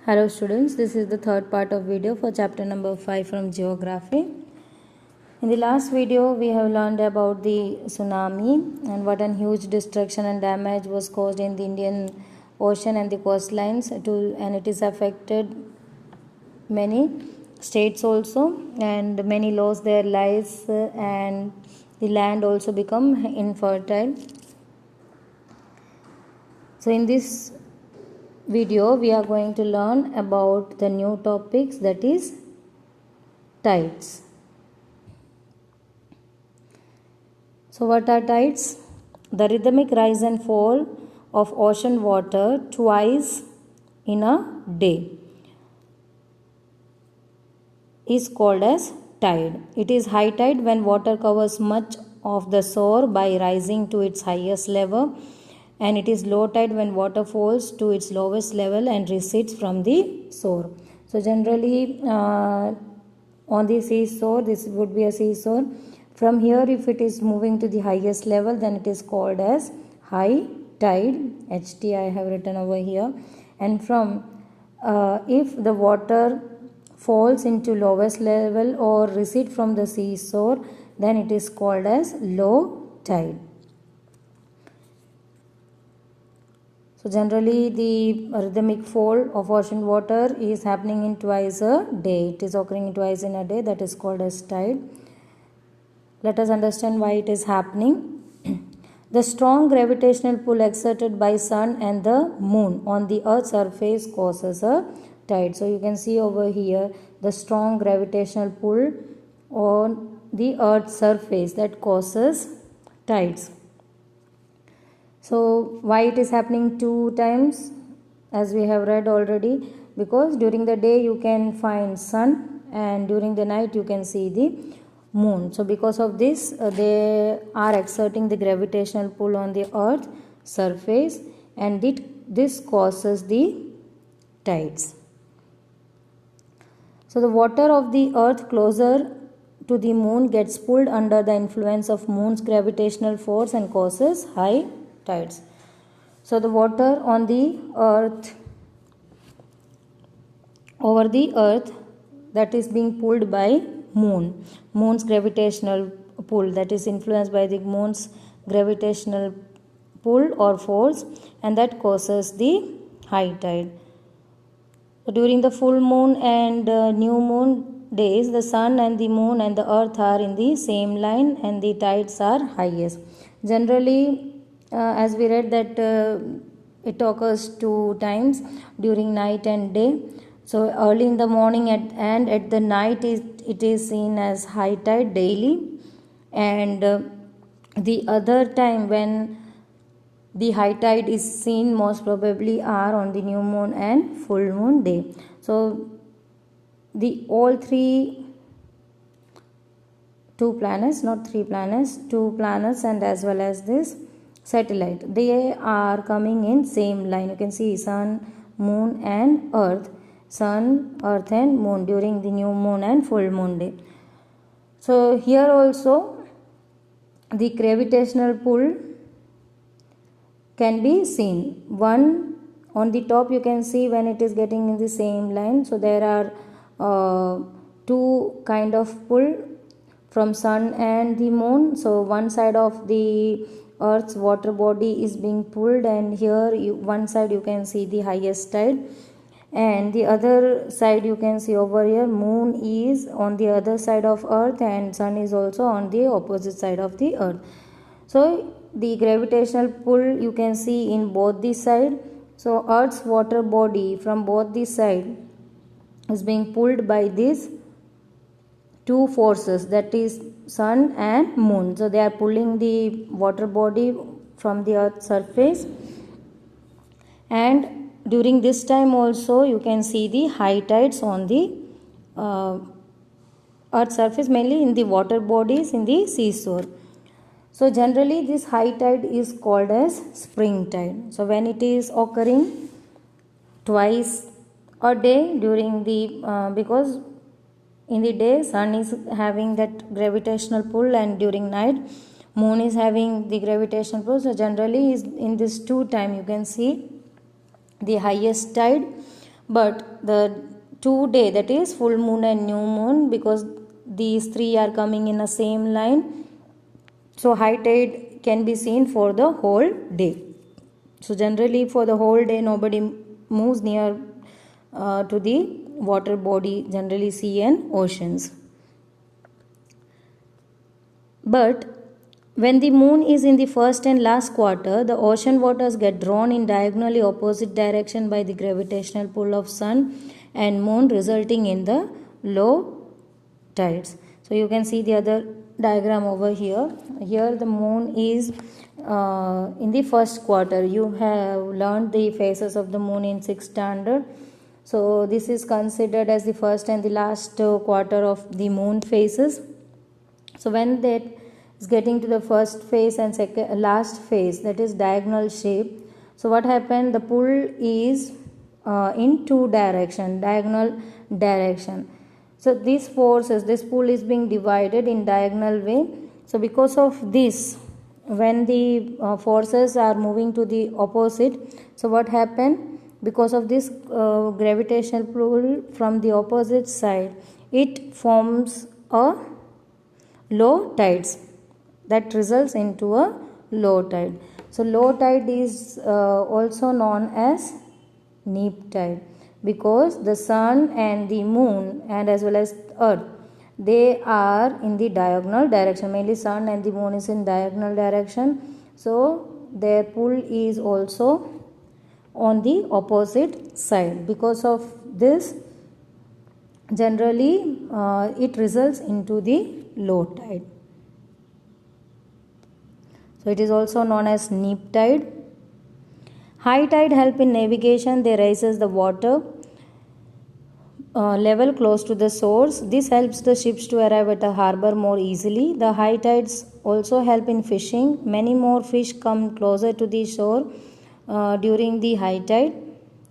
Hello students, this is the third part of video for chapter number 5 from geography. In the last video we have learned about the tsunami and what a huge destruction and damage was caused in the Indian Ocean and the coastlines and it is affected many states also, and many lost their lives and the land also become infertile. So in this video we are going to learn about the new topics, that is tides. So what are tides? The rhythmic rise and fall of ocean water twice in a day is called as tide. It is high tide when water covers much of the shore by rising to its highest level, and it is low tide when water falls to its lowest level and recedes from the shore. So generally on the seashore, this would be a seashore. From here, if it is moving to the highest level, then it is called as high tide. HT I have written over here. And from if the water falls into lowest level or recede from the seashore, then it is called as low tide. So generally the rhythmic fall of ocean water is happening in twice a day. It is occurring twice in a day, that is called as tide. Let us understand why it is happening. The strong gravitational pull exerted by sun and the moon on the earth's surface causes a tide. So you can see over here the strong gravitational pull on the earth's surface that causes tides. So why it is happening two times, as we have read already? Because during the day you can find sun and during the night you can see the moon. So because of this they are exerting the gravitational pull on the earth surface, and this causes the tides. So the water of the earth closer to the moon gets pulled under the influence of moon's gravitational force and causes high tides. So the water on the earth, over the earth, that is being pulled by moon's gravitational pull, that is influenced by the moon's gravitational pull or force, and that causes the high tide. So during the full moon and new moon days, the sun and the moon and the earth are in the same line and the tides are highest. Generally, as we read that it occurs two times, during night and day. So early in the morning and at the night it is seen as high tide daily, and the other time when the high tide is seen most probably are on the new moon and full moon day. So the all two planets and as well as this satellite, they are coming in same line. You can see sun, moon and earth. Sun, earth and moon during the new moon and full moon day. So here also the gravitational pull can be seen. One on the top you can see when it is getting in the same line. So there are two kind of pull from sun and the moon. So one side of the earth's water body is being pulled, and here one side you can see the highest tide, and the other side you can see over here moon is on the other side of earth and sun is also on the opposite side of the earth. So the gravitational pull you can see in both the side. So earth's water body from both the side is being pulled by these two forces, that is sun and moon. So they are pulling the water body from the earth's surface, and during this time also you can see the high tides on the earth's surface, mainly in the water bodies in the seashore. So generally this high tide is called as spring tide. So when it is occurring twice a day during the because in the day sun is having that gravitational pull, and during night moon is having the gravitational pull. So generally is in this two time you can see the highest tide but the 2 day, that is full moon and new moon, because these three are coming in the same line, so high tide can be seen for the whole day. So generally for the whole day nobody moves near to the water body, generally sea and oceans. But when the moon is in the first and last quarter, the ocean waters get drawn in diagonally opposite direction by the gravitational pull of sun and moon, resulting in the low tides. So you can see the other diagram over here. Here the moon is in the first quarter. You have learned the phases of the moon in 6th standard. So this is considered as the first and the last quarter of the moon phases. So when that is getting to the first phase and last phase, that is diagonal shape. So what happened? The pull is in two direction, diagonal direction. So these forces, this pull is being divided in diagonal way. So because of this, when the forces are moving to the opposite, so what happened? Because of this gravitational pull from the opposite side, it forms a low tides that results into a low tide. So low tide is also known as neap tide, because the sun and the moon and as well as earth, they are in the diagonal direction. Mainly sun and the moon is in diagonal direction, so their pull is also on the opposite side. Because of this, generally it results into the low tide. So it is also known as neap tide. High tide help in navigation. They raises the water level close to the source. This helps the ships to arrive at a harbor more easily. The high tides also help in fishing. Many more fish come closer to the shore during the high tide.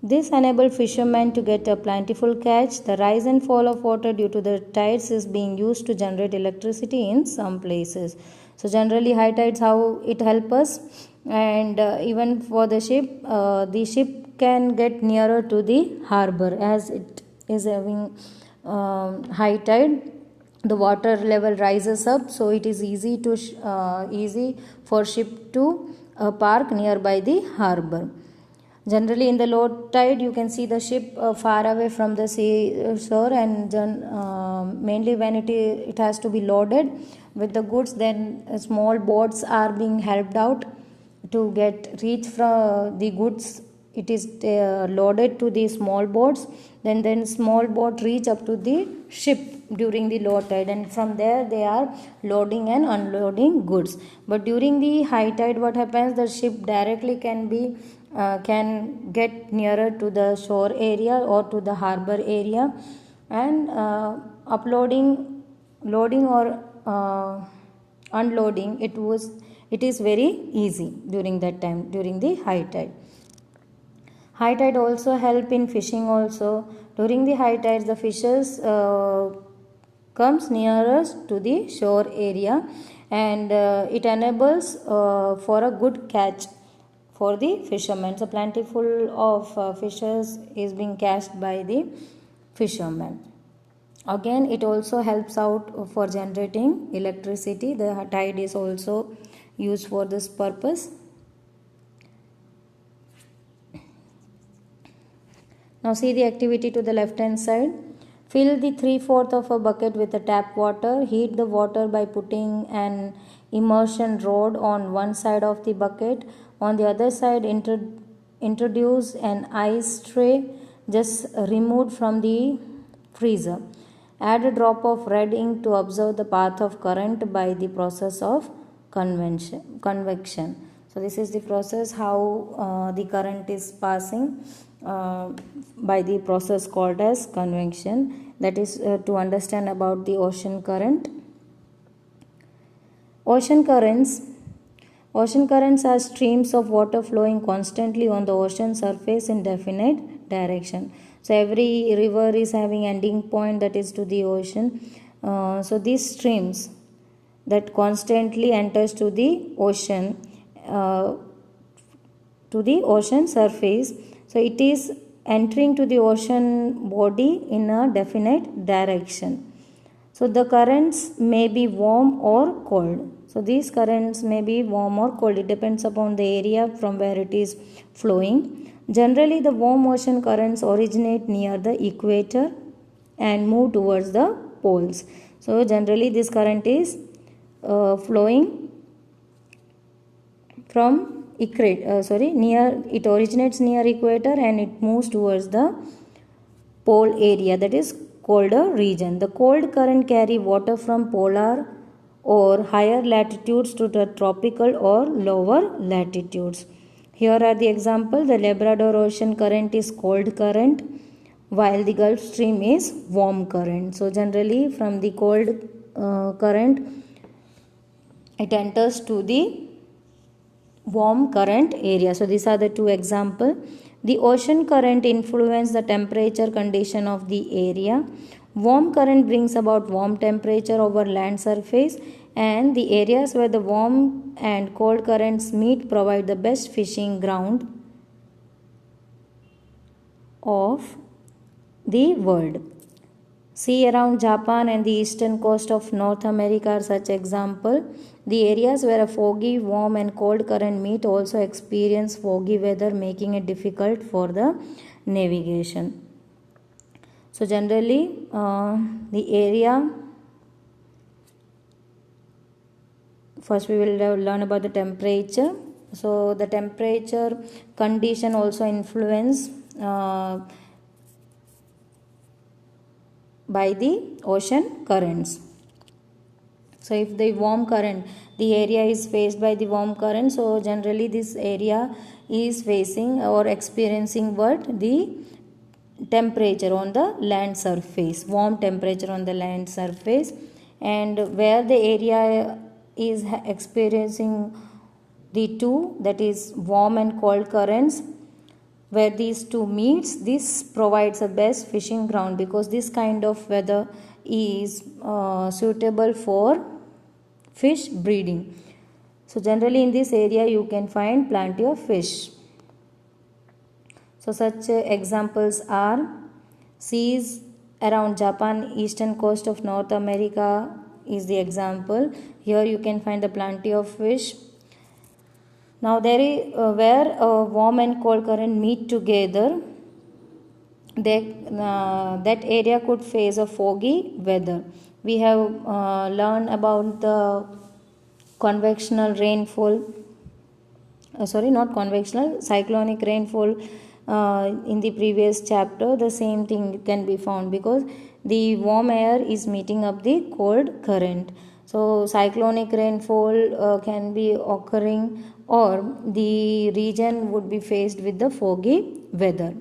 This enables fishermen to get a plentiful catch. The rise and fall of water due to the tides is being used to generate electricity in some places. So generally high tides, how it helps us, and even for the ship can get nearer to the harbor as it is having high tide. The water level rises up, so it is easy for ship to park nearby the harbor. Generally in the low tide you can see the ship far away from the shore, and mainly when it has to be loaded with the goods, then small boats are being helped out to reach from the goods. It is loaded to the small boats, then small boat reach up to the ship during the low tide, and from there they are loading and unloading goods. But during the high tide, what happens? The ship directly can get nearer to the shore area or to the harbor area, and loading or unloading, it is very easy during that time, during the high tide. High tide also help in fishing also. During the high tides, the fishes comes nearest to the shore area, and it enables for a good catch for the fishermen. So plentiful of fishes is being catched by the fishermen. Again, it also helps out for generating electricity. The tide is also used for this purpose. Now see the activity to the left hand side. Fill the 3/4 of a bucket with the tap water. Heat the water by putting an immersion rod on one side of the bucket. On the other side, introduce an ice tray just removed from the freezer. Add a drop of red ink to observe the path of current by the process of convection. So this is the process how the current is passing by the process called as convection. That is to understand about the ocean current. Ocean currents are streams of water flowing constantly on the ocean surface in definite direction. So every river is having ending point, that is to the ocean. So these streams that constantly enters to the ocean surface, so it is entering to the ocean body in a definite direction. So the currents may be warm or cold. So these currents may be warm or cold. It depends upon the area from where it is flowing. Generally, the warm ocean currents originate near the equator and move towards the poles. So generally, this current is flowing from near. It originates near equator and it moves towards the pole area, that is colder region. The cold current carry water from polar or higher latitudes to the tropical or lower latitudes. Here are the example. The Labrador Ocean current is cold current, while the Gulf Stream is warm current. So generally from the cold current, it enters to the warm current area. So these are the two examples. The ocean current influences the temperature condition of the area. Warm current brings about warm temperature over land surface, and the areas where the warm and cold currents meet provide the best fishing ground of the world. Sea around Japan and the eastern coast of North America are such example. The areas where a foggy, warm and cold current meet also experience foggy weather, making it difficult for the navigation. So generally the area, first we will learn about the temperature. So the temperature condition also influence by the ocean currents. So if the warm current, the area is faced by the warm current, so generally this area is facing or experiencing what? The temperature on the land surface, warm temperature on the land surface. And where the area is experiencing the two, that is warm and cold currents, where these two meets, this provides a best fishing ground, because this kind of weather is suitable for fish breeding. So generally in this area you can find plenty of fish. So such examples are seas around Japan, eastern coast of North America is the example. Here you can find the plenty of fish. Now there is where a warm and cold current meet together, that area could face a foggy weather. We have learned about the convectional rainfall, cyclonic rainfall in the previous chapter. The same thing can be found, because the warm air is meeting up the cold current. So cyclonic rainfall can be occurring, or the region would be faced with the foggy weather.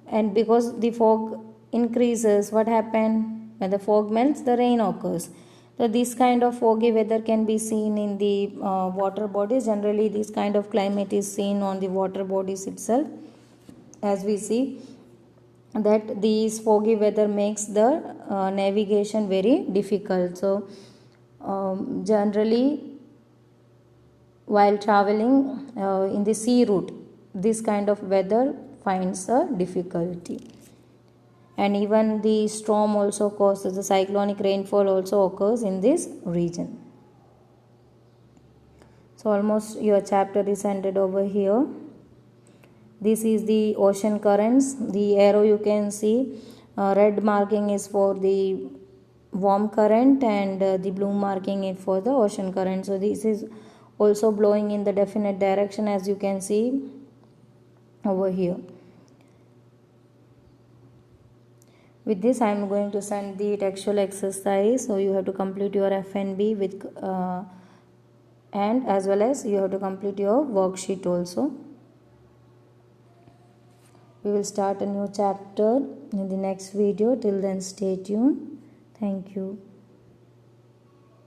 And because the fog increases, what happens? When the fog melts, the rain occurs. So this kind of foggy weather can be seen in the water bodies. Generally this kind of climate is seen on the water bodies itself, as we see that these foggy weather makes the navigation very difficult. So generally while traveling in the sea route, this kind of weather finds a difficulty. And even the storm also causes, the cyclonic rainfall also occurs in this region. So almost your chapter is ended over here. This is the ocean currents. The arrow you can see, red marking is for the warm current, and the blue marking is for the ocean current. So this is also blowing in the definite direction, as you can see over here. With this I am going to send the textual exercise, so you have to complete your FNB with and as well as you have to complete your worksheet also. We will start a new chapter in the next video. Till then, stay tuned. Thank you.